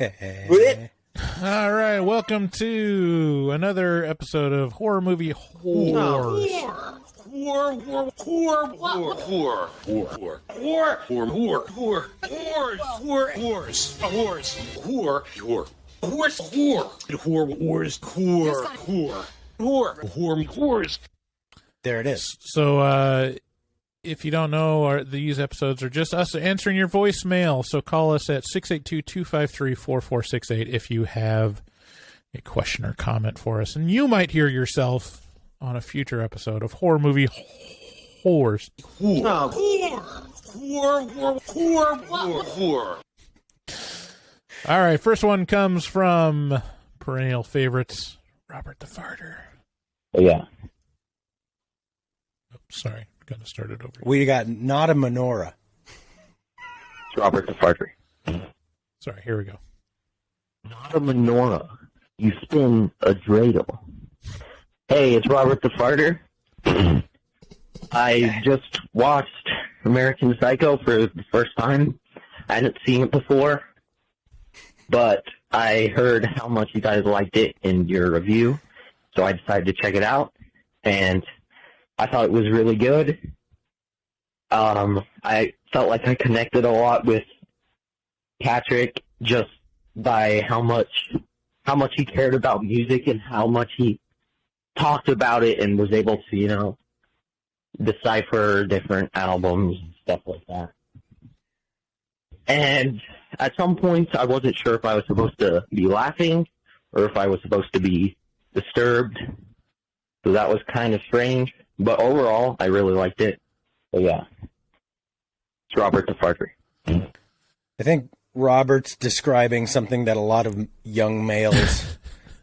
All right, welcome to another episode of Horror Movie Whoooores. There it is. So, if you don't know, these episodes are just us answering your voicemail. So call us at 682-253-4468 if you have a question or comment for us. And you might hear yourself on a future episode of Horror Movie Whoores. All right, first one comes from perennial favorites, Robert the Farter. Yeah. Oh, sorry, got to start it over. We got not a menorah. It's Robert the Farter. Sorry, here we go. Not a menorah. You spin a dreidel. Hey, it's Robert the Farter. I just watched American Psycho for the first time. I hadn't seen it before, but I heard how much you guys liked it in your review, so I decided to check it out, and I thought it was really good. I felt like I connected a lot with Patrick just by how much he cared about music and how much he talked about it and was able to, decipher different albums and stuff like that. And at some points, I wasn't sure if I was supposed to be laughing or if I was supposed to be disturbed. So that was kind of strange. But overall, I really liked it. So yeah, it's Robert the Farter. I think Robert's describing something that a lot of young males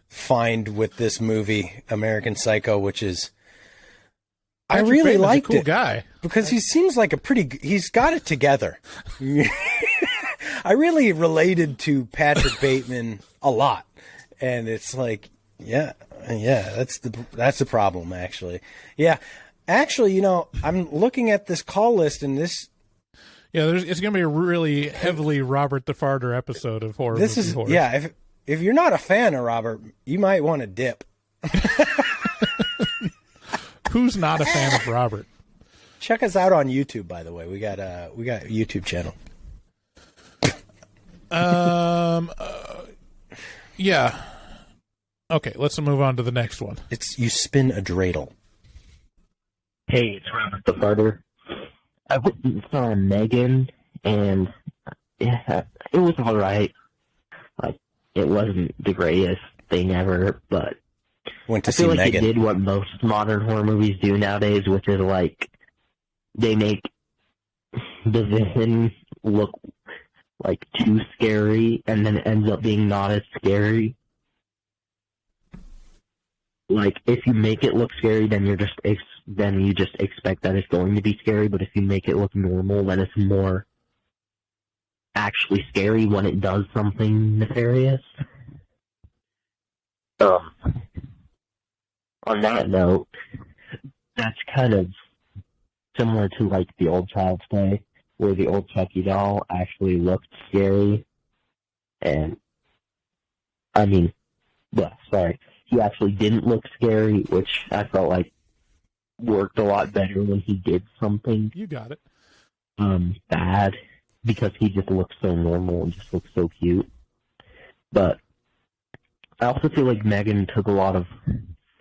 find with this movie, American Psycho, which is I really liked cool it guy because he seems like he's got it together. I really related to Patrick Bateman a lot, and it's like, yeah, that's the problem, actually. Yeah, actually, I'm looking at this call list, and this. Yeah, it's going to be a really heavily Robert the Farter episode of Horror Movie Whoores. Yeah, if you're not a fan of Robert, you might want to dip. Who's not a fan of Robert? Check us out on YouTube, by the way. We got a YouTube channel. Yeah. Okay, let's move on to the next one. It's You Spin a Dreidel. Hey, it's Robert the Farter. I went and saw Megan, and yeah, it was alright. Like, it wasn't the greatest thing ever, but Went to I feel see like Megan. it did what most modern horror movies do nowadays, which is like they make the villain look like too scary, and then it ends up being not as scary. Like, if you make it look scary, then you just expect that it's going to be scary. But if you make it look normal, then it's more actually scary when it does something nefarious. On that note, that's kind of similar to like the old Child's Play, where the old Chucky doll actually looked scary, and he actually didn't look scary, which I felt like worked a lot better when he did something. You got it. Bad, because he just looked so normal and just looked so cute. But I also feel like Megan took a lot of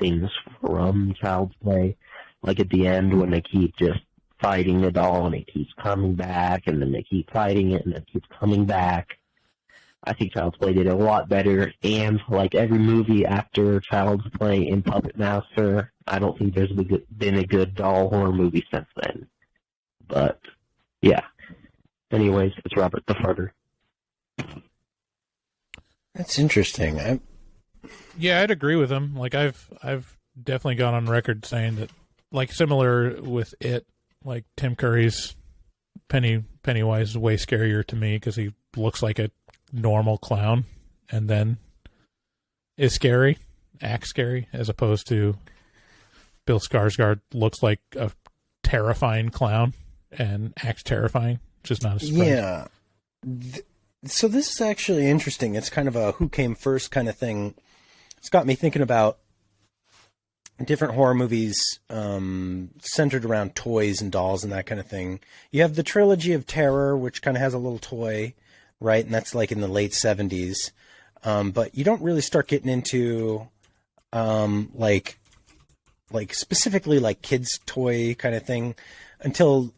things from Child's Play, like at the end when they keep just fighting the doll and it keeps coming back, and then they keep fighting it and it keeps coming back. I think Child's Play did it a lot better, and like every movie after Child's Play and Puppet Master, I don't think there's been a good doll horror movie since then. But yeah. Anyways, it's Robert the Farter. That's interesting. Yeah, I'd agree with him. Like, I've definitely gone on record saying that, like, similar with it, like Tim Curry's Pennywise is way scarier to me because he looks like a normal clown and then is scary, acts scary, as opposed to Bill Skarsgård looks like a terrifying clown and acts terrifying, which is not a surprise. Yeah. So this is actually interesting. It's kind of a who came first kind of thing. It's got me thinking about different horror movies centered around toys and dolls and that kind of thing. You have the trilogy of terror, which kind of has a little toy, right? And that's like in the late 70s. But you don't really start getting into like specifically like kids toy kind of thing until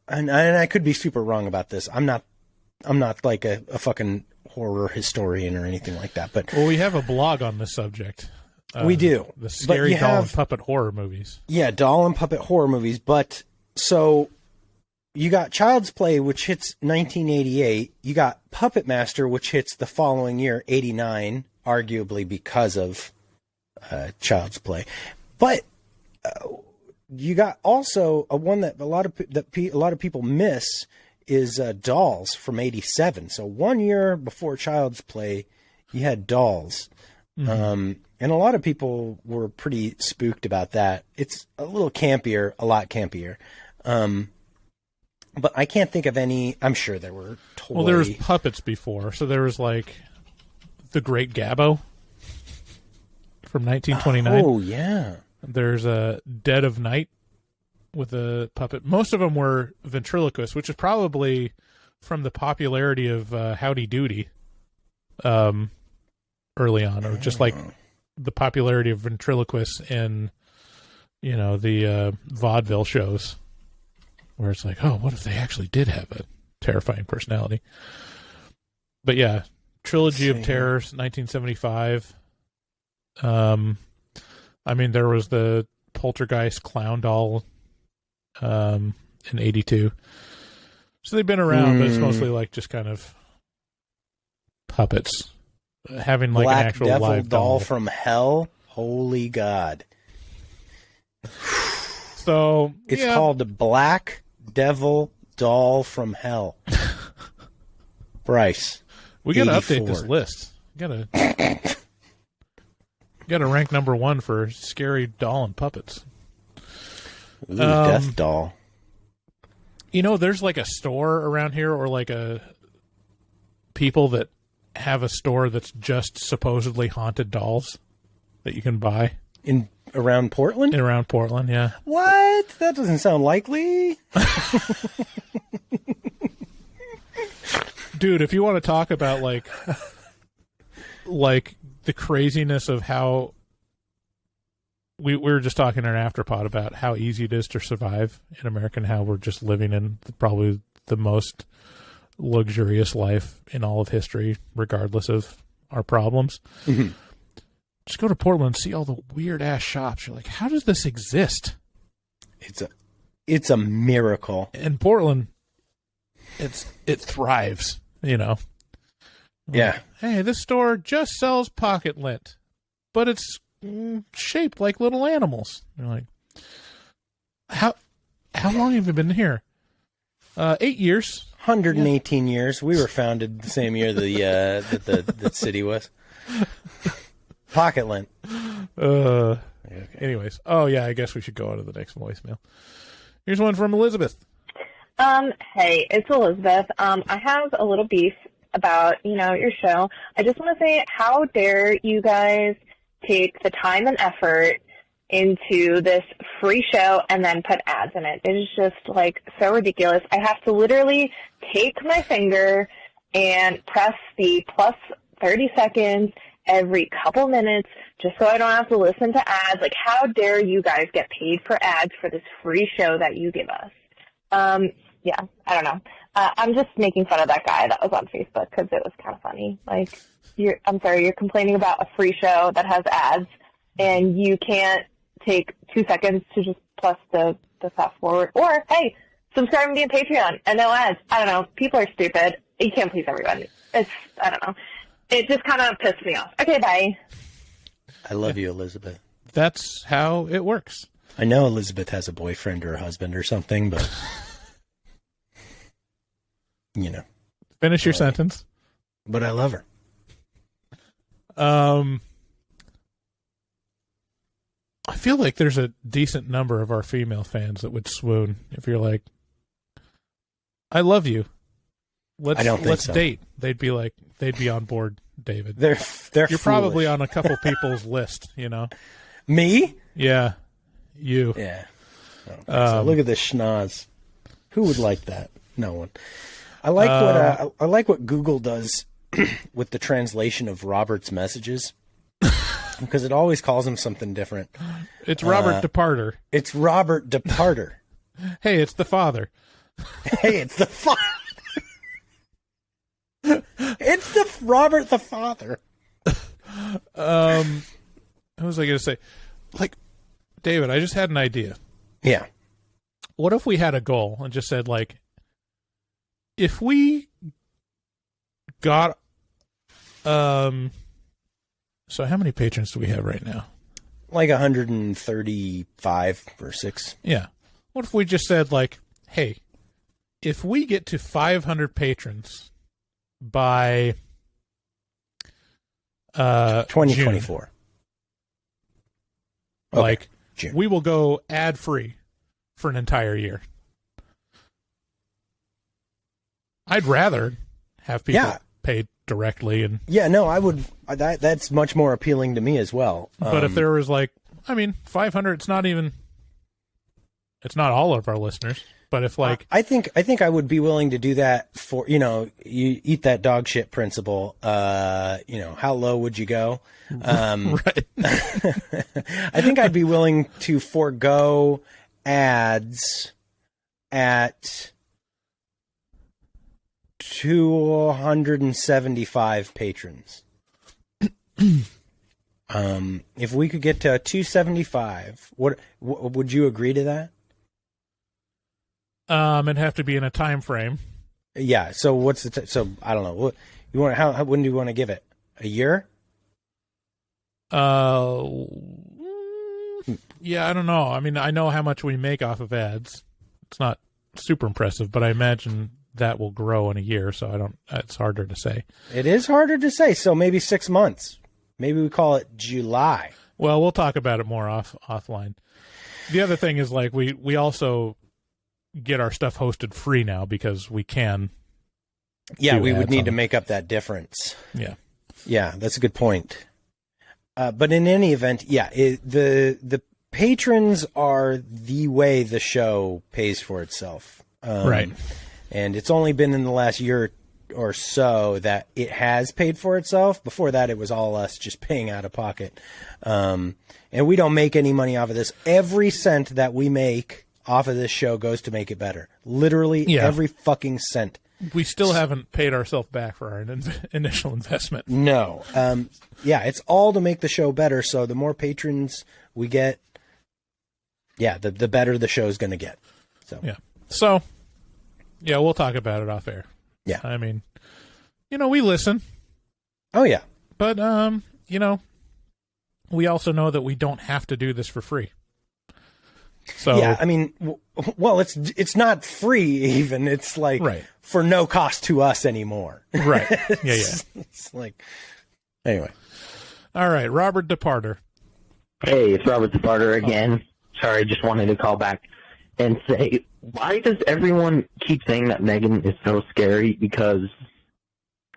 and I could be super wrong about this. I'm not like a fucking horror historian or anything like that. But well, we have a blog on this subject. We do. The scary doll and puppet horror movies. Yeah, doll and puppet horror movies. But so you got Child's Play, which hits 1988. You got Puppet Master, which hits the following year, 89, arguably because of Child's Play. But you got also a one that a lot of people miss is Dolls from 87. So 1 year before Child's Play, you had Dolls. Mm-hmm. And a lot of people were pretty spooked about that. It's a little campier, a lot campier. But I can't think of any. I'm sure there were toy. Well, there was puppets before. So there was like The Great Gabbo from 1929. Oh, yeah. There's a Dead of Night with a puppet. Most of them were ventriloquists, which is probably from the popularity of Howdy Doody early on, or just like the popularity of ventriloquists in, the vaudeville shows, where it's like, oh, what if they actually did have a terrifying personality? But yeah, Trilogy of Terrors, 1975. There was the Poltergeist clown doll in 82. So they've been around, but it's mostly like just kind of puppets. Having like Black an actual Devil live doll from hell. Holy God. So it's called the Black Devil Doll from Hell. Bryce. We got to update this list. Got to rank number 1 for scary doll and puppets. Ooh, Death Doll. There's like a store around here, or like people that have a store that's just supposedly haunted dolls that you can buy around Portland. Around Portland, yeah. What? That doesn't sound likely. Dude, if you want to talk about like the craziness of how we were just talking in an afterpod about how easy it is to survive in America and how we're just living in probably the most luxurious life in all of history, regardless of our problems. Mm-hmm. Just go to Portland and see all the weird ass shops. You're like, how does this exist? It's a miracle. In Portland, it thrives, Yeah. Hey, this store just sells pocket lint, but it's shaped like little animals. You're like, how long have you been here? 8 years. 118 years. We were founded the same year the city was. Pocket lint. Okay. Anyways. Oh, yeah, I guess we should go on to the next voicemail. Here's one from Elizabeth. Hey, it's Elizabeth. I have a little beef about, your show. I just want to say, how dare you guys take the time and effort into this free show and then put ads in it. It is just like so ridiculous. I have to literally take my finger and press the plus 30 seconds every couple minutes just so I don't have to listen to ads. Like, how dare you guys get paid for ads for this free show that you give us? Yeah, I don't know. I'm just making fun of that guy that was on Facebook because it was kind of funny. Like, you're complaining about a free show that has ads and you can't take 2 seconds to just press the fast forward. Or, hey, subscribe and be a Patreon and no ads. I don't know. People are stupid. You can't please everybody. I don't know. It just kind of pissed me off. Okay, bye. I love you, Elizabeth. That's how it works. I know Elizabeth has a boyfriend or a husband or something, but, Finish your sentence. But I love her. I feel like there's a decent number of our female fans that would swoon if you're like, I love you. let's I don't think let's so. date. They'd be on board, David. They're You're probably foolish. on a couple people's list, you know. Me? Yeah, you. Yeah. I don't think so. Look at this schnoz. Who would like that? No one. I like what Google does with the translation of Robert's messages because it always calls him something different. It's Robert Departer. It's Robert Departer. Hey, it's the father. Hey, it's the father. It's the Robert the father. What was I going to say? Like, David, I just had an idea. Yeah. What if we had a goal and just said, like, if we got, so how many patrons do we have right now? Like 135 or 6. Yeah. What if we just said, like, hey, if we get to 500 patrons by 2024. June, Okay. like, June. we will go ad-free for an entire year. I'd rather have people paid directly, and Yeah, no, I would. That's much more appealing to me as well. but if there was, like, I mean, 500, it's not all of our listeners, but if, like, I think I would be willing to do that for, you eat that dog shit principle. How low would you go? right. I think I'd be willing to forego ads at 275 patrons. If we could get to 275, what would you agree to that? It'd have to be in a time frame. Yeah. So what's the so I don't know. What you want? How when do you want to give it? A year? Yeah, I don't know. I mean, I know how much we make off of ads. It's not super impressive, but I imagine that will grow in a year, so I don't. It's harder to say. It is harder to say. So maybe 6 months. Maybe we call it July. Well, we'll talk about it more offline. The other thing is, like, we also get our stuff hosted free now because we can. Yeah, do we would ads need on to it. make up that difference. Yeah. Yeah, that's a good point. But in any event, yeah, the patrons are the way the show pays for itself. Right. And it's only been in the last year or so that it has paid for itself. Before that, it was all us just paying out of pocket. And we don't make any money off of this. Every cent that we make off of this show goes to make it better. Literally every fucking cent. We still haven't paid ourselves back for our initial investment. No. Yeah, it's all to make the show better. So the more patrons we get, the better the show's going to get. So, we'll talk about it off air. Yeah. I mean, we listen, Oh, yeah. but, we also know that we don't have to do this for free. So, Yeah, I mean, well, it's not free even. It's like Right. for no cost to us anymore. right. Yeah. It's like, anyway. All right. Robert Departer. Hey, it's Robert Departer again. Sorry, just wanted to call back and say, why does everyone keep saying that Megan is so scary? Because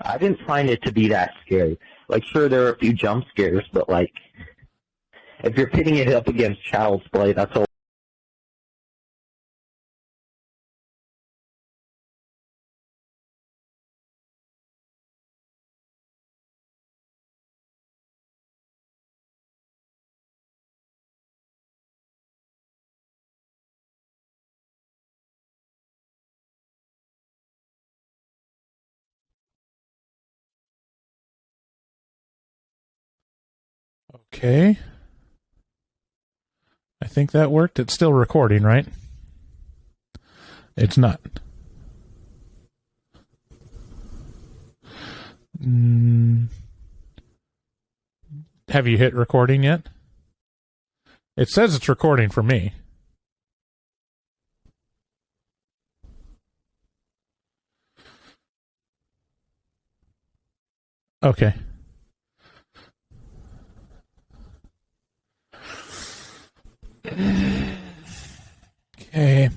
I didn't find it to be that scary. Like, sure, there are a few jump scares, but, like, if you're pitting it up against Child's Play, that's all. Okay. I think that worked. It's still recording, right? It's not. Have you hit recording yet? It says it's recording for me. Okay. Okay.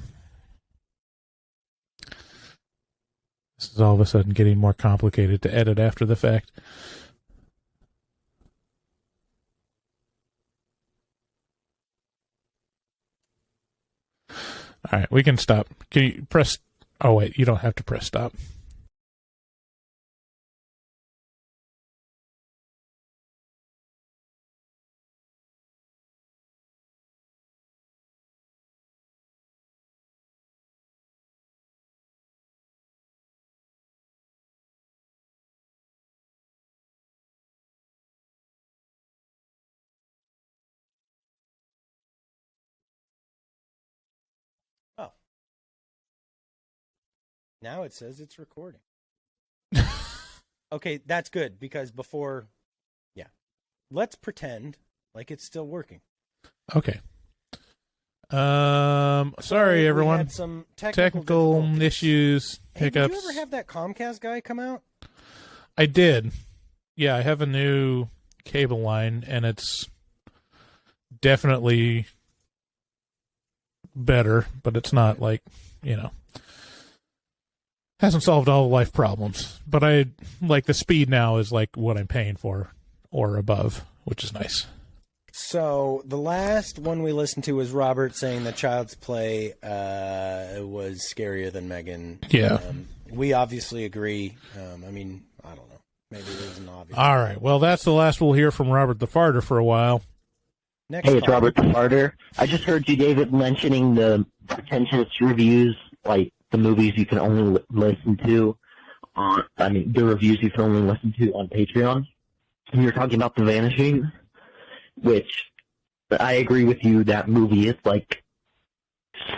This is all of a sudden getting more complicated to edit after the fact. All right, we can stop. Can you press... Oh, wait, you don't have to press stop. Oh. Now it says it's recording. Okay, that's good because before, yeah. Let's pretend like it's still working. Okay. Sorry, everyone. We had some technical difficulties. issues, Hey, hiccups. did you ever have that Comcast guy come out? I did. Yeah, I have a new cable line, and it's definitely better, but it's not like, hasn't solved all the life problems. But I like the speed now is like what I'm paying for or above, which is nice. So the last one we listened to was Robert saying that Child's Play was scarier than Megan. Yeah. We obviously agree. I mean, I don't know. Maybe there's an obvious. All right. Well, that's the last we'll hear from Robert the Farter for a while. Next Hey, it's call. Robert the Farter. I just heard you, David, mentioning the pretentious reviews, like the movies you can only listen to the reviews you can only listen to on Patreon. And you're talking about The Vanishing, which I agree with you, that movie is, like,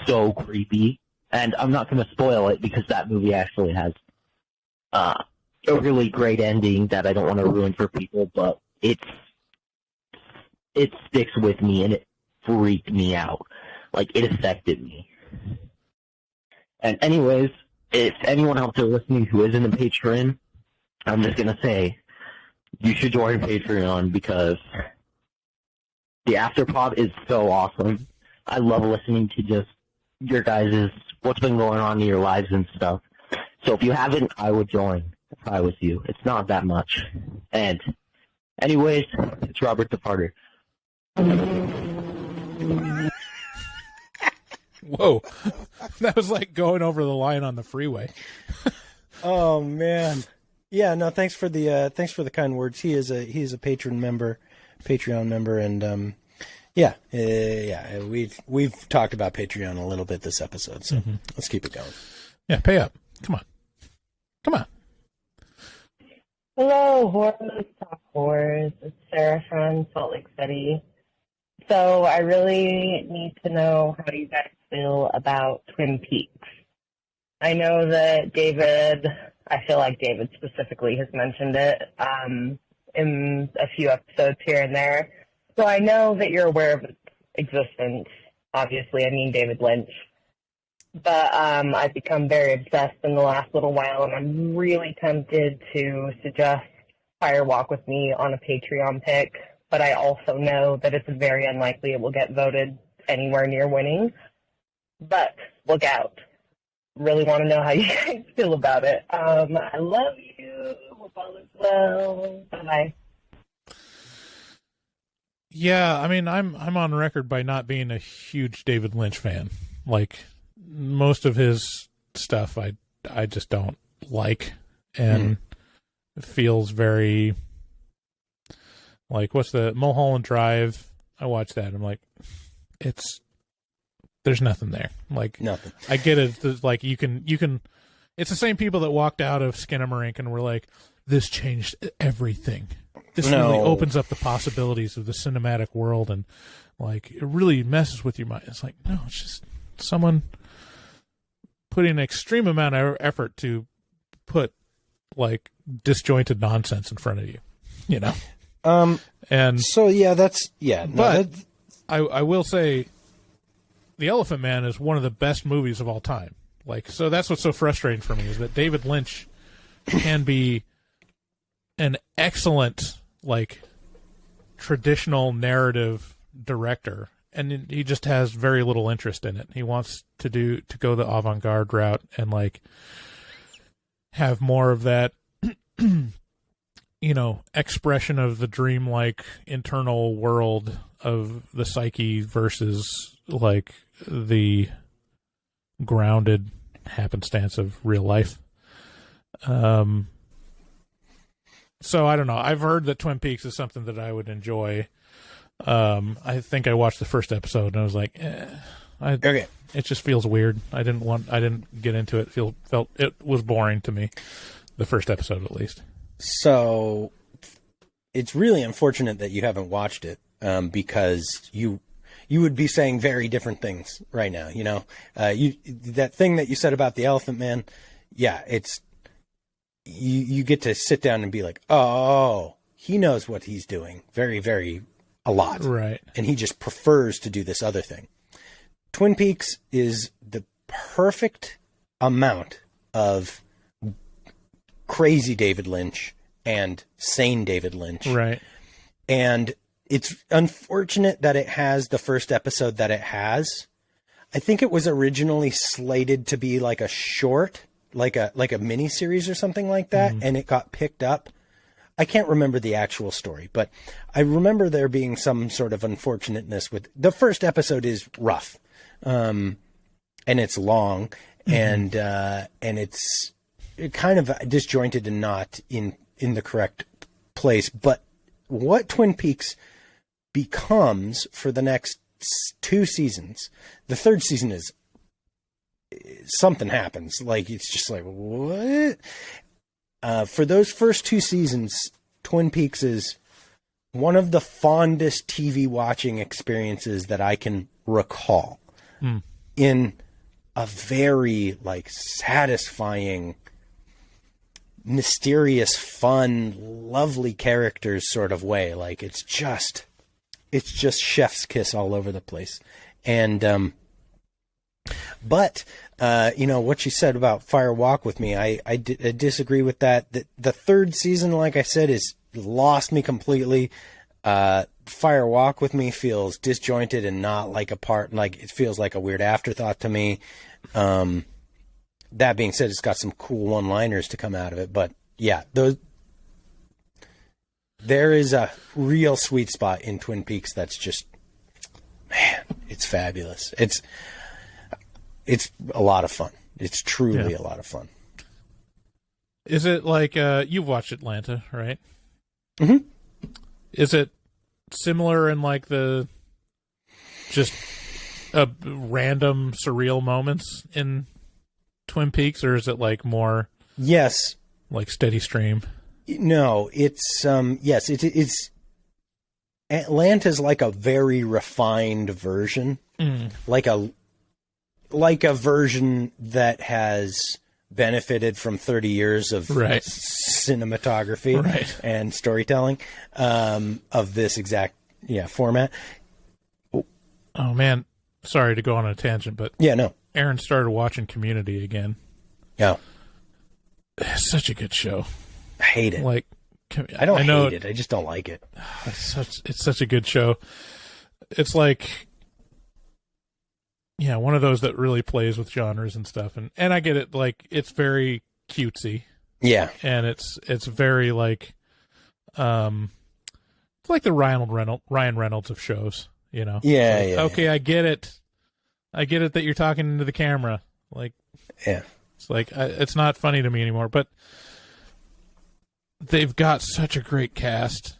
so creepy. And I'm not going to spoil it because that movie actually has a really great ending that I don't want to ruin for people, but it sticks with me and it freaked me out. Like, it affected me. And anyways, if anyone out there listening who isn't a patron, I'm just going to say, you should join Patreon because the Afterpod is so awesome. I love listening to just your guys' what's been going on in your lives and stuff. So if you haven't, I would join if I was you. It's not that much. And anyways, it's Robert the Farter. Whoa. That was like going over the line on the freeway. Oh man. Yeah, no, thanks for the kind words. He is a Patreon member, and we've talked about Patreon a little bit this episode, so let's keep it going. Yeah, pay up. Come on. Hello, Whoooores, Talk Whoooores. It's Sarah from Salt Lake City. So I really need to know how you guys feel about Twin Peaks. I know that I feel like David specifically has mentioned it in a few episodes here and there. So I know that you're aware of its existence. Obviously, I mean David Lynch. But I've become very obsessed in the last little while, and I'm really tempted to suggest Fire Walk with Me on a Patreon pick. But I also know that it's very unlikely it will get voted anywhere near winning. But look out. Really want to know how you guys feel about it. I love you. Hope all is well. Bye. Yeah, I mean, I'm on record by not being a huge David Lynch fan. Like, most of his stuff I just don't like, and it feels very like, what's the Mulholland Drive? I watched that and I'm like, there's nothing there. Like, Nothing. I get it. There's, like, you can. It's the same people that walked out of Skinamarink and were like, "This changed everything. This really opens up the possibilities of the cinematic world, and like, it really messes with your mind." It's like, no, it's just someone putting an extreme amount of effort to put like disjointed nonsense in front of you, And so yeah, that's yeah. No, but I will say, The Elephant Man is one of the best movies of all time. Like, so that's what's so frustrating for me, is that David Lynch can be an excellent, like, traditional narrative director, and he just has very little interest in it. He wants to go the avant-garde route, and like, have more of that, expression of the dreamlike internal world of the psyche versus like the grounded happenstance of real life. So I don't know. I've heard that Twin Peaks is something that I would enjoy. I think I watched the first episode and I was like, Okay. It just feels weird. I didn't get into it. Felt it was boring to me. The first episode, at least. So it's really unfortunate that you haven't watched it, because you would be saying very different things right now. That thing that you said about the Elephant Man. Yeah, it's you get to sit down and be like, oh, he knows what he's doing very, very a lot. Right. And he just prefers to do this other thing. Twin Peaks is the perfect amount of crazy David Lynch and sane David Lynch. Right. And it's unfortunate that it has the first episode that it has. I think it was originally slated to be like a short, like a mini series or something like that, and it got picked up. I can't remember the actual story, but I remember there being some sort of unfortunateness with the first episode is rough. And it's long, and it's kind of disjointed and not in the correct place. But what Twin Peaks becomes for the next 2 seasons, the third season is something happens. Like, it's just like, what? For those first 2 seasons, Twin Peaks is one of the fondest TV watching experiences that I can recall. In a very like satisfying, mysterious, fun, lovely characters sort of way. Like it's just chef's kiss all over the place. And but what you said about Fire Walk with Me, I disagree with that. The third season, like I said, is lost me completely. Fire Walk with Me feels disjointed and not like a part, like it feels like a weird afterthought to me. That being said, it's got some cool one-liners to come out of it, but yeah, there is a real sweet spot in Twin Peaks that's just, man, it's fabulous. It's a lot of fun. It's truly a lot of fun. Is it like you've watched Atlanta, right? Mm-hmm. Is it similar in like the just random surreal moments in Twin Peaks, or is it like more yes, like steady stream? No, it's yes, it's Atlanta's like a very refined version, like a version that has benefited from 30 years of cinematography and storytelling of this exact format. Oh man, sorry to go on a tangent, but no, Aaron started watching Community again. Yeah, it's such a good show. I hate it. Like, I don't hate it. I just don't like it. It's such a good show. It's like, one of those that really plays with genres and stuff. And I get it. Like, it's very cutesy. Yeah. And it's very like, it's like the Ryan Reynolds of shows, Yeah. Like, okay, I get it. I get it that you're talking into the camera. Like, it's like, it's not funny to me anymore, but they've got such a great cast.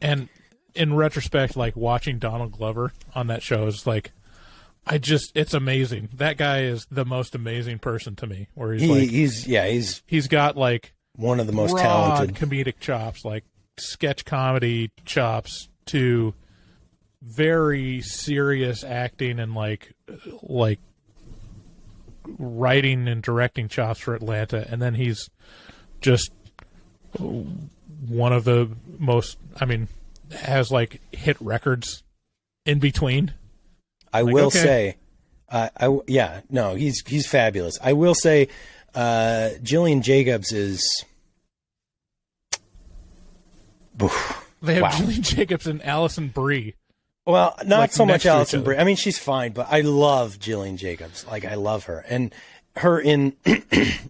And in retrospect, like watching Donald Glover on that show is like, it's amazing. That guy is the most amazing person to me. Where he's got like one of the most talented comedic chops, like sketch comedy chops, to very serious acting and like writing and directing chops for Atlanta. And then he's just one of the most, has like hit records in between. I will say, he's fabulous. I will say, Jillian Jacobs is. They have Jillian Jacobs and Alison Brie. Well, not like so much Alison Brie. I mean, she's fine, but I love Jillian Jacobs. Like, I love her, and her in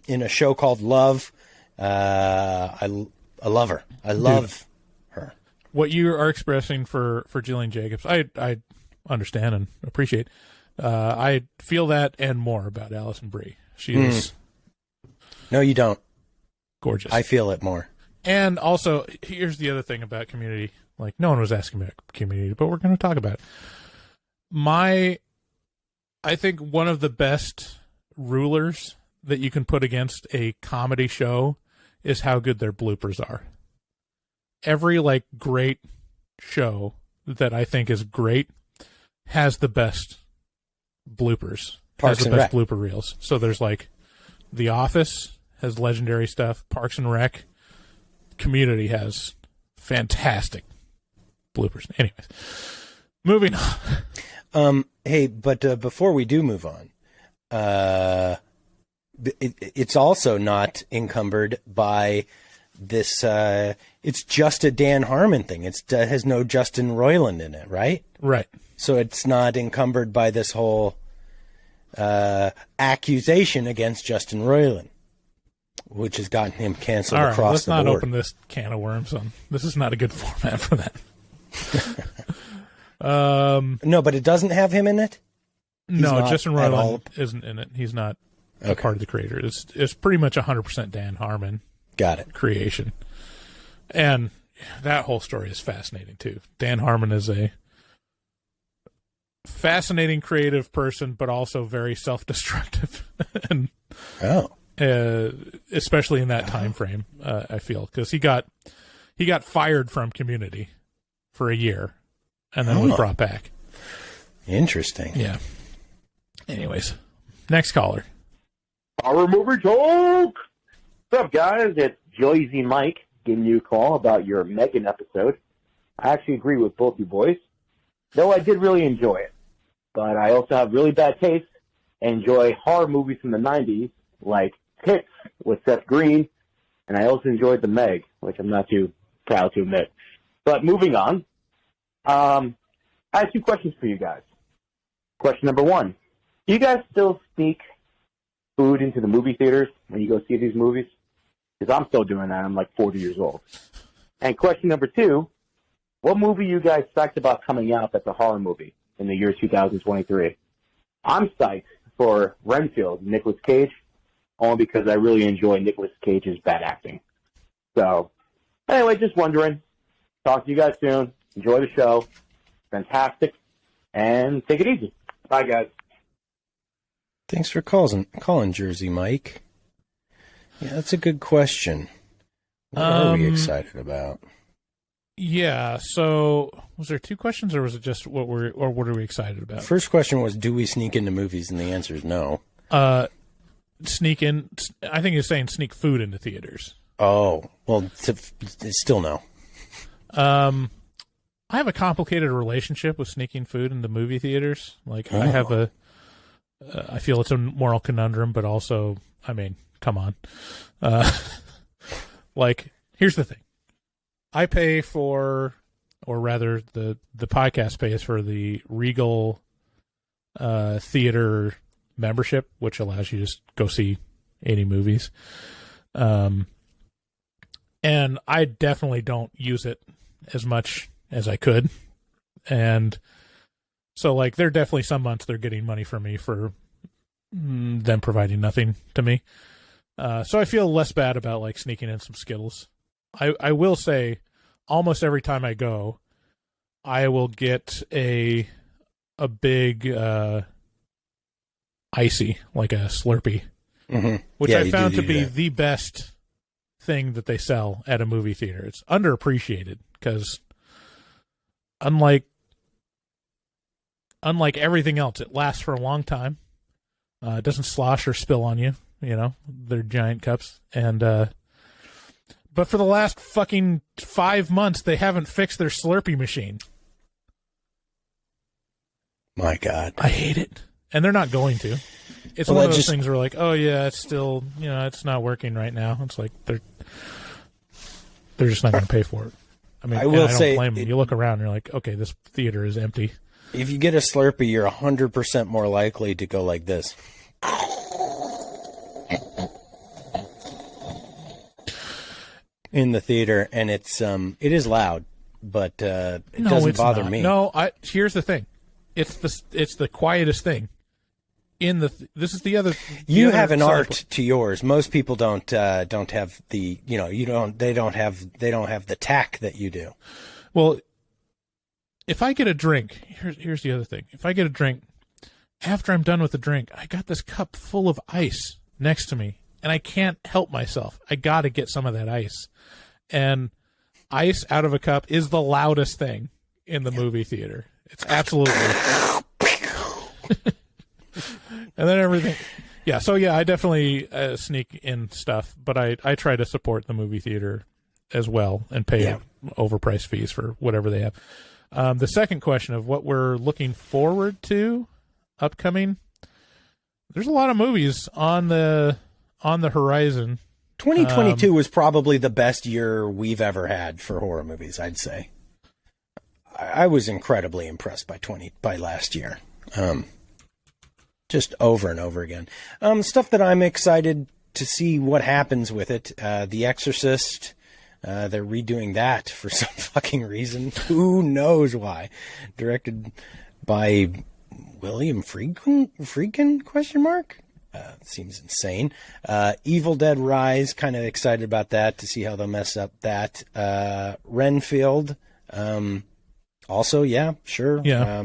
in a show called Love I love her. I love her. What you are expressing for Jillian Jacobs, I understand and appreciate. I feel that and more about Alison Brie. She is No, you don't. gorgeous. I feel it more. And also, here's the other thing about Community. Like, no one was asking about Community, but we're going to talk about it. I think one of the best rulers that you can put against a comedy show is how good their bloopers are. Every, like, great show that I think is great has the best bloopers. Parks has the and best Rec. blooper reels. So there's, like, The Office has legendary stuff. Parks and Rec. Community has fantastic bloopers. Anyways, moving on. Hey, but before we do move on, it's also not encumbered by this. It's just a Dan Harmon thing. It has no Justin Roiland in it, right? Right. So it's not encumbered by this whole accusation against Justin Roiland, which has gotten him canceled All right, across let's the not board. open this can of worms. This is not a good format for that. No, but it doesn't have him in it? No, not Justin at all- Roiland isn't in it. He's not a Okay. part of the creator. It's pretty much 100% Dan Harmon Got it. creation. And that whole story is fascinating, too. Dan Harmon is a fascinating creative person, but also very self-destructive. And Oh. especially in that time frame, I feel. Because he got fired from Community for a year and then was Oh. brought back. Interesting. Yeah. Anyways, next caller. Horror movie talk. What's up, guys? It's Joyzy Mike giving you a call about your Megan episode. I actually agree with both you boys, though I did really enjoy it. But I also have really bad taste and enjoy horror movies from the 90s, like Hits with Seth Green, and I also enjoyed The Meg, which I'm not too proud to admit. But moving on, I have two questions for you guys. Question number one, do you guys still sneak food into the movie theaters when you go see these movies? Because I'm still doing that. I'm like 40 years old. And question number two, what movie you guys psyched about coming out that's a horror movie in the year 2023? I'm psyched for Renfield, Nicolas Cage, only because I really enjoy Nicolas Cage's bad acting. So, anyway, just wondering. Talk to you guys soon. Enjoy the show. Fantastic. And take it easy. Bye, guys. Thanks for calling Jersey Mike. Yeah, that's a good question. What are we excited about? Yeah, so was there two questions or was it just what are we excited about? First question was, do we sneak into movies? And the answer is no. Sneak in, I think he's saying sneak food into theaters. Oh, well, it's still no. I have a complicated relationship with sneaking food into movie theaters. Like, I have I feel it's a moral conundrum, but also, I mean, come on. Like, here's the thing. I pay for, or rather, the podcast pays for the Regal theater membership, which allows you to just go see 80 movies. And I definitely don't use it as much as I could. And so, like, there are definitely some months they're getting money from me for them providing nothing to me. So I feel less bad about, like, sneaking in some Skittles. I will say, almost every time I go, I will get a big icy, like a Slurpee, which I found to be the best thing that they sell at a movie theater. It's underappreciated because unlike everything else, it lasts for a long time. It doesn't slosh or spill on you. You know, they're giant cups. And but for the last fucking 5 months, they haven't fixed their Slurpee machine. My God, I hate it, and they're not going to. It's one of those things where, like, oh yeah, it's still, you know, it's not working right now. It's like they're just not going to pay for it. I mean, I don't blame them. You look around, and you're like, okay, this theater is empty. If you get a Slurpee, you're 100% more likely to go like this. in the theater, and it is loud, but it No, doesn't it's bother not. me. No, here's the thing. It's the quietest thing. This is the other. You other have an side art of- to yours. Most people don't have the they don't have the tack that you do. Well, if I get a drink, here's the other thing. If I get a drink, after I'm done with the drink, I got this cup full of ice next to me, and I can't help myself. I got to get some of that ice. And ice out of a cup is the loudest thing in the movie theater. It's absolutely. And then everything. Yeah, so yeah, I definitely sneak in stuff, but I try to support the movie theater as well and pay overpriced fees for whatever they have. The second question of what we're looking forward to upcoming, there's a lot of movies on the horizon. 2022 was probably the best year we've ever had for horror movies, I'd say. I was incredibly impressed by last year. Just over and over again. Stuff that I'm excited to see what happens with it. The Exorcist, they're redoing that for some fucking reason. Who knows why? Directed by William Friedkin, question mark? Seems insane. Evil Dead Rise, kind of excited about that to see how they'll mess up that. Renfield, also, yeah, sure. Yeah.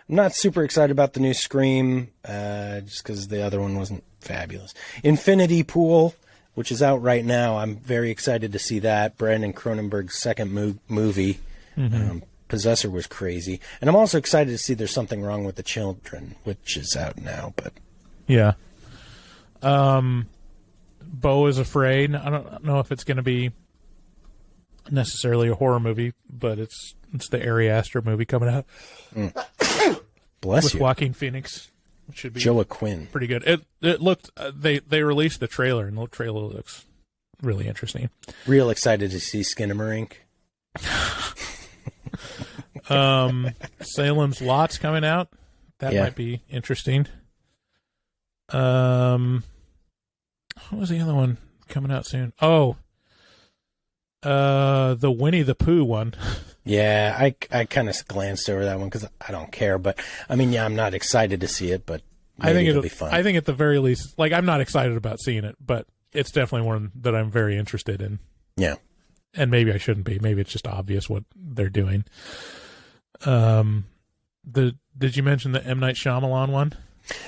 I'm not super excited about the new Scream, just because the other one wasn't fabulous. Infinity Pool, which is out right now. I'm very excited to see that. Brandon Cronenberg's second movie. Mm-hmm. Possessor was crazy. And I'm also excited to see There's Something Wrong with the Children, which is out now. But Yeah. Beau is Afraid. I don't know if it's going to be necessarily a horror movie, but it's the Ari Aster movie coming out. Bless with you. Joaquin Phoenix. It should be Joaquin. pretty good. It looked they released the trailer, and the trailer looks really interesting. Real excited to see Skinamarink. Salem's Lot's coming out. That might be interesting. What was the other one coming out soon? Oh, the Winnie the Pooh one. Yeah, I kind of glanced over that one because I don't care. But, I mean, yeah, I'm not excited to see it, but maybe I think it'll be fun. I think at the very least, like, I'm not excited about seeing it, but it's definitely one that I'm very interested in. Yeah. And maybe I shouldn't be. Maybe it's just obvious what they're doing. Did you mention the M. Night Shyamalan one?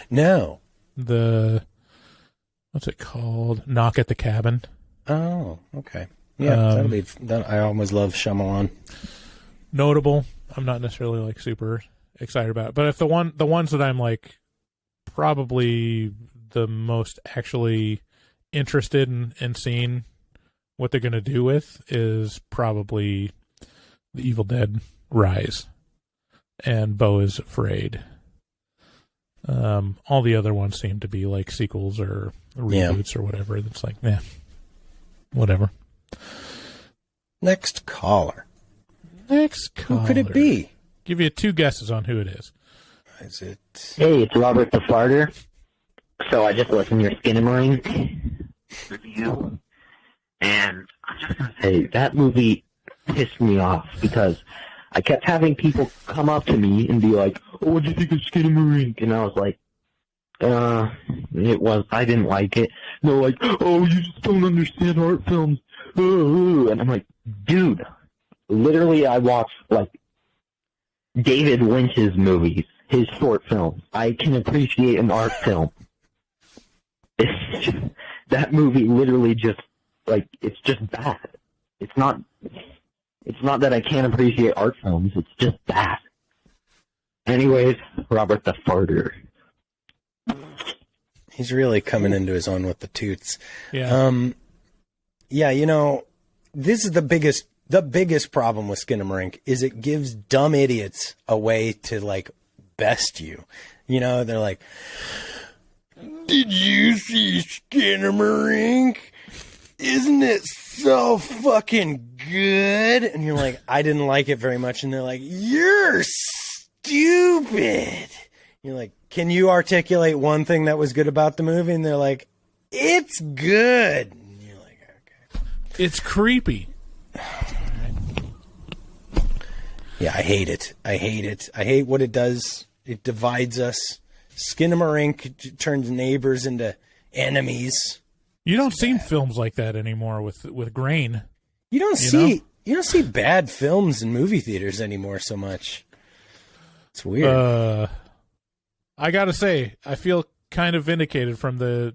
No. What's it called? Knock at the Cabin. Oh, okay. Yeah, I always love Shyamalan. Notable. I'm not necessarily like super excited about it. But if the ones that I'm like probably the most actually interested in seeing what they're going to do with is probably the Evil Dead Rise and Beau is Afraid. All the other ones seem to be like sequels or reboots or whatever. It's like, whatever. Next caller. Who could it be? Give you 2 guesses on who it is. Is it? Hey, it's Robert the Farter. So I just listened to your Skinamarink review, and I'm just gonna say that movie pissed me off because I kept having people come up to me and be like, "Oh, what do you think of Skinamarink?" And I was like, I didn't like it. And they're like, "Oh, you just don't understand art films." And I'm like, dude, literally I watched, like, David Lynch's movies, his short films. I can appreciate an art film. That movie literally just, like, it's just bad. It's not that I can't appreciate art films, it's just bad. Anyways, Robert the Farter. He's really coming into his own with the toots. Yeah. Yeah, this is the biggest problem with Skinamarink is it gives dumb idiots a way to, like, best you. They're like, "Did you see Skinamarink? Isn't it so fucking good?" And you're like, "I didn't like it very much." And they're like, "You're stupid." You're like, "Can you articulate one thing that was good about the movie?" And they're like, "It's good." And you're like, okay. It's creepy. Yeah, I hate it. I hate what it does. It divides us. Skinamarink turns neighbors into enemies. You don't see films like that anymore with grain. You don't see bad films in movie theaters anymore so much. It's weird. I gotta say, I feel kind of vindicated from the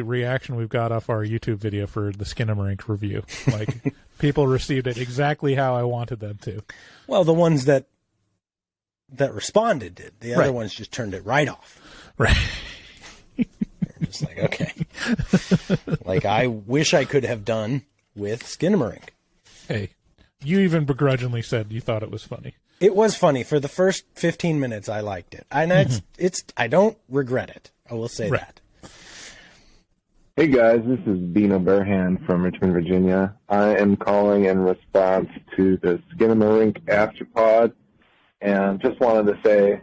reaction we've got off our YouTube video for the Skinamarink review. Like, people received it exactly how I wanted them to. Well, the ones that responded did. The other ones just turned it right off. Right. Just like, okay. Like, I wish I could have done with Skinamarink. Hey, you even begrudgingly said you thought it was funny. It was funny. For the first 15 minutes, I liked it. And I don't regret it. I will say that. Hey guys, this is Bino Burhan from Richmond, Virginia. I am calling in response to the Skinamarink Afterpod, and just wanted to say,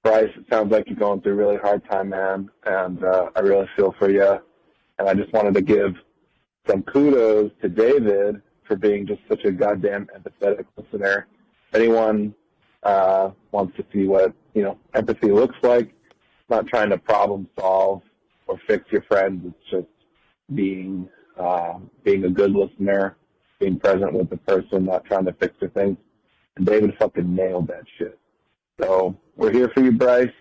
Bryce, it sounds like you're going through a really hard time, man, and I really feel for you. And I just wanted to give some kudos to David for being just such a goddamn empathetic listener. If anyone wants to see what, empathy looks like, not trying to problem solve or fix your friends. It's just being a good listener, being present with the person, not trying to fix their things. And David fucking nailed that shit. So we're here for you, Bryce,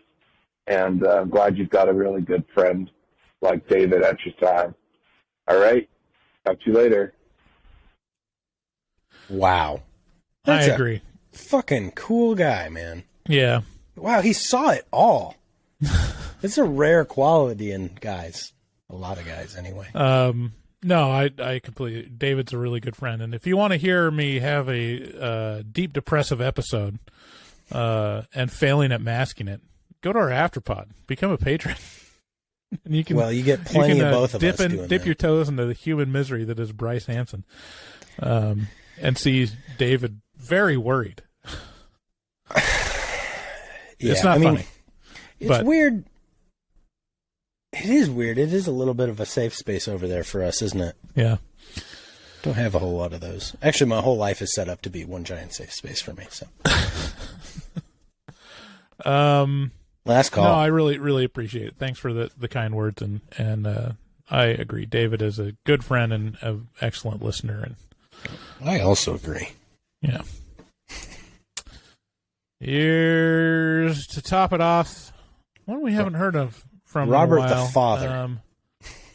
and I'm glad you've got a really good friend like David at your side. All right, talk to you later. Wow. I agree. Fucking cool guy, man. Yeah. Wow, he saw it all. It's a rare quality in guys. A lot of guys, anyway. No, I completely. David's a really good friend, and if you want to hear me have a deep depressive episode and failing at masking it, go to our Afterpod, become a patron, and you can. Well, you get plenty of both of us doing dip that. your toes into the human misery that is Bryce Hansen, and see David very worried. It's not funny. It's weird. It is weird. It is a little bit of a safe space over there for us, isn't it? Yeah. Don't have a whole lot of those. Actually, my whole life is set up to be one giant safe space for me. So, last call. No, I really, really appreciate it. Thanks for the kind words, and I agree. David is a good friend and an excellent listener, and I also agree. Yeah. Here's to top it off. One we haven't heard of from Robert a while. the Father.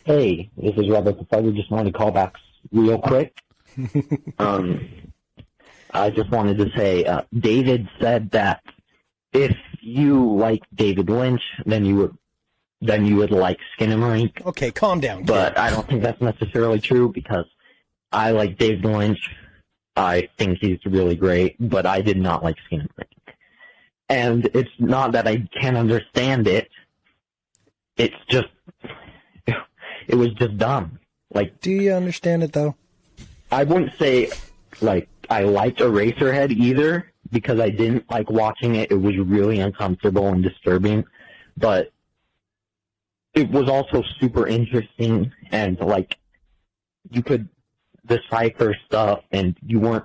Hey, this is Robert the Father. Just wanted to call back real quick. I just wanted to say, David said that if you like David Lynch, then you would like Skinamarink. Okay, calm down. But I don't think that's necessarily true because I like David Lynch. I think he's really great, but I did not like Skinamarink. And it's not that I can't understand it. It's just, it was just dumb. Like, do you understand it though? I wouldn't say like I liked Eraserhead either because I didn't like watching it. It was really uncomfortable and disturbing, but it was also super interesting and like you could decipher stuff and you weren't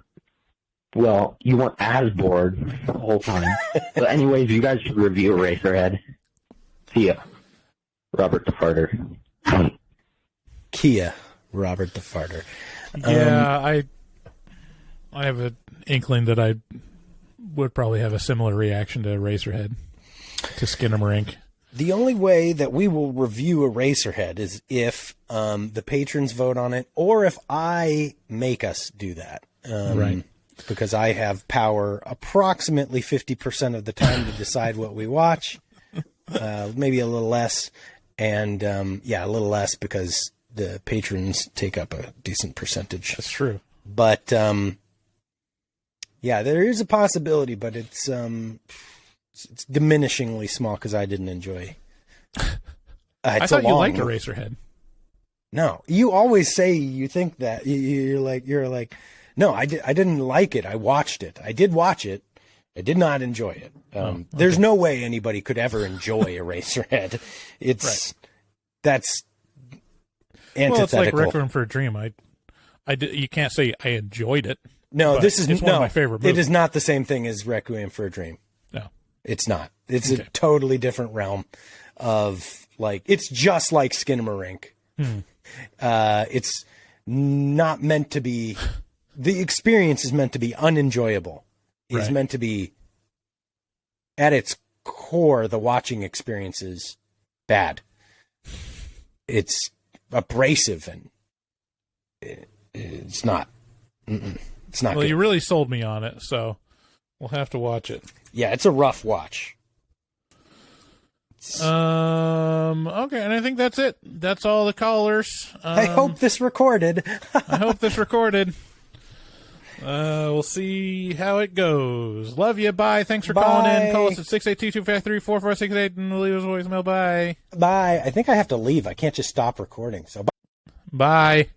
as bored the whole time. But anyways, you guys should review Eraserhead. See ya. Robert the Farter. Kia, Robert the Farter. Yeah, I have an inkling that I would probably have a similar reaction to Eraserhead, to Skinamarink. The only way that we will review Eraserhead is if the patrons vote on it, or if I make us do that. Right. Because I have power approximately 50% of the time to decide what we watch. Maybe a little less. And, a little less because the patrons take up a decent percentage. That's true. But, there is a possibility, but it's diminishingly small because I didn't enjoy. I thought you liked Eraserhead. No, you always say you think that. You're like, no, I didn't like it. I watched it. I did watch it. I did not enjoy it. Okay. There's no way anybody could ever enjoy Eraserhead. That's antithetical. Well, it's like Requiem for a Dream. You can't say I enjoyed it. No, but this is it's one of my favorite movies. It is not the same thing as Requiem for a Dream. No, it's not. It's Okay. a totally different realm of like. It's just like Skinamarink. It's not meant to be. The experience is meant to be unenjoyable. It's Right. meant to be, at its core, the watching experience is bad. It's abrasive and it's not. It's not well, good. you really sold me on it, so we'll have to watch it. Yeah, it's a rough watch. Okay, and I think that's it. That's all the callers. I hope this recorded. I hope this recorded. We'll see how it goes. Love you. Bye. Thanks for calling in. Call us at 682-253-4468 and leave us a voicemail. Bye. Bye. I think I have to leave. I can't just stop recording. So bye. Bye.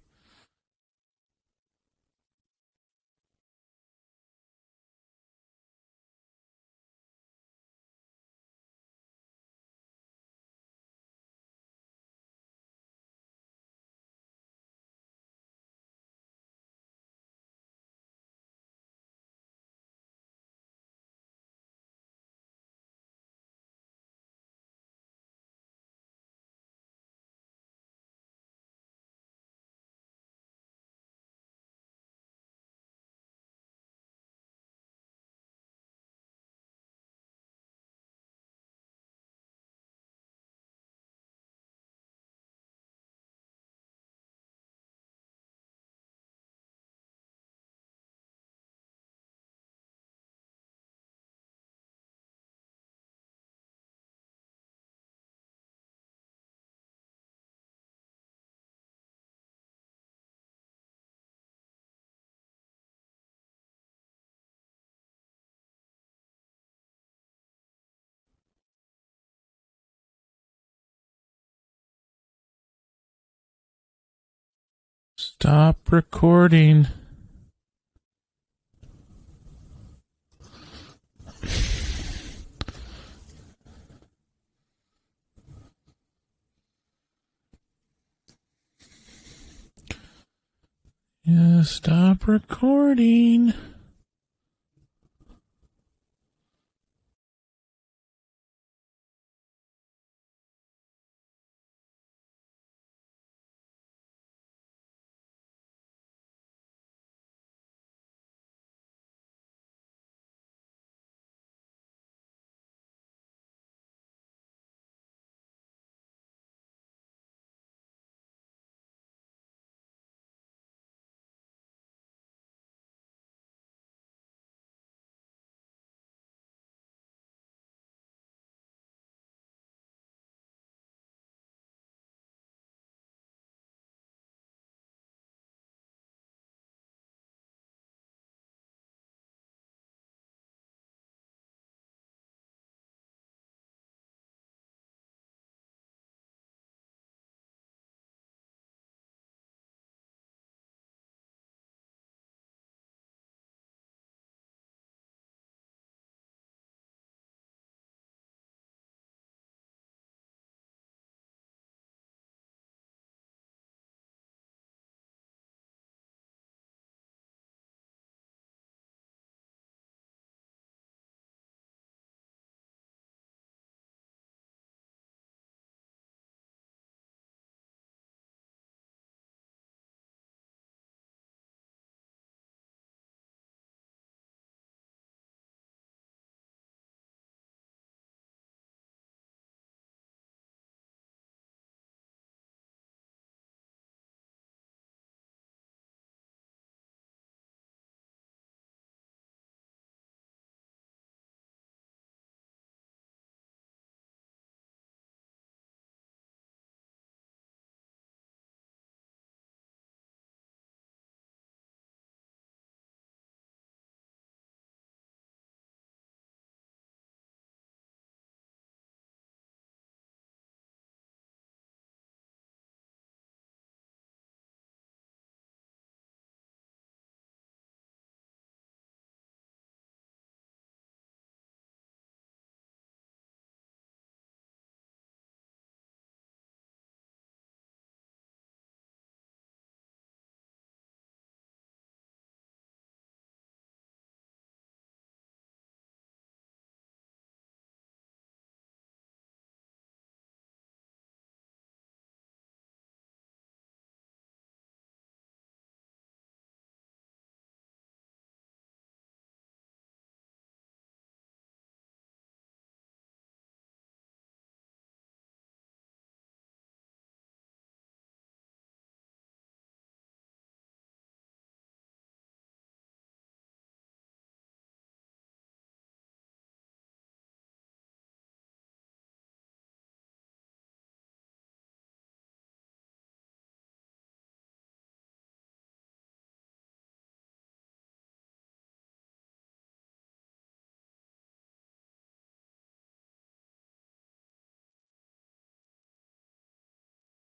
Stop recording. Yeah, stop recording.